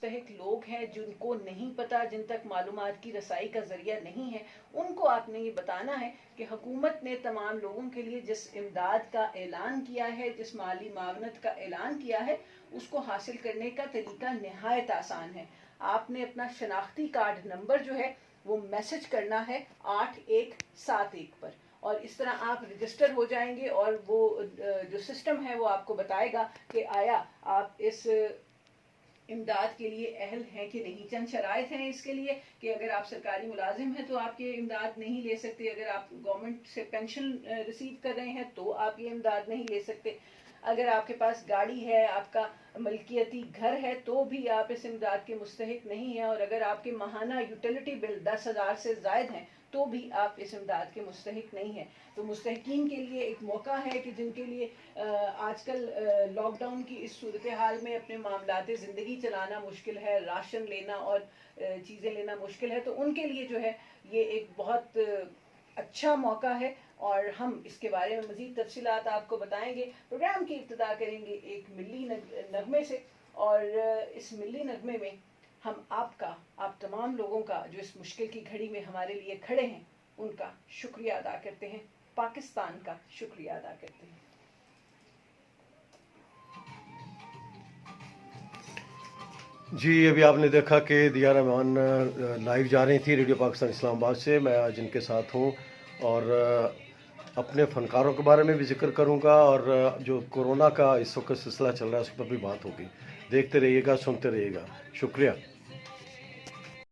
मुस्तहिक लोग हैं जिनको नहीं पता, जिन तक मालूमात की रसाई का ज़रिया नहीं है, उनको आपने ये बताना है कि हुकूमत ने तमाम लोगों के लिए जिस इमदाद का ऐलान किया है, जिस माली मावनत का ऐलान किया है, उसको हासिल करने का तरीका नहायत आसान है। आपने अपना शनाख्ती कार्ड नंबर जो है वो मैसेज करना है 8171 पर, और इस तरह आप रजिस्टर हो जाएंगे और वो जो सिस्टम है वो आपको बताएगा कि आया आप इस इमदाद के लिए अहल हैं कि नहीं। चंद शराइत हैं इसके लिए कि अगर आप सरकारी मुलाजिम हैं तो आप ये इमदाद नहीं ले सकते, अगर आप गवर्नमेंट से पेंशन रिसीव कर रहे हैं तो आप ये इमदाद नहीं ले सकते, अगर आपके पास गाड़ी है, आपका मलकियती घर है, तो भी आप इस इमदाद के मुस्तहिक नहीं हैं, और अगर आपके माहाना यूटिलिटी बिल 10,000 से ज़ायद हैं तो भी आप इस इमदाद के मुस्तहिक नहीं हैं। तो मुस्तहिकीन के लिए एक मौका है कि जिनके लिए आजकल लॉकडाउन की इस सूरत हाल में अपने मामलाते ज़िंदगी चलाना मुश्किल है, राशन लेना और चीज़ें लेना मुश्किल है, तो उनके लिए जो है ये एक बहुत अच्छा मौका है, और हम इसके बारे में मज़ीद तफसीलात आपको बताएंगे। प्रोग्राम की इब्तिदा करेंगे एक मिली नगमे से, और इस मिली नगमे में हम आप तमाम लोगों का जो इस मुश्किल की घड़ी में हमारे लिए खड़े हैं, उनका शुक्रिया अदा करते हैं, पाकिस्तान का शुक्रिया अदा करते हैं। जी, अभी आपने देखा कि दिया रहमान लाइव जा रही थी रेडियो पाकिस्तान इस्लामाबाद से। मैं आज इनके साथ हूँ और अपने फ़नकारों के बारे में भी ज़िक्र करूँगा, और जो कोरोना का इस वक्त सिलसिला चल रहा है उस पर भी बात होगी। देखते रहिएगा, सुनते रहिएगा। शुक्रिया।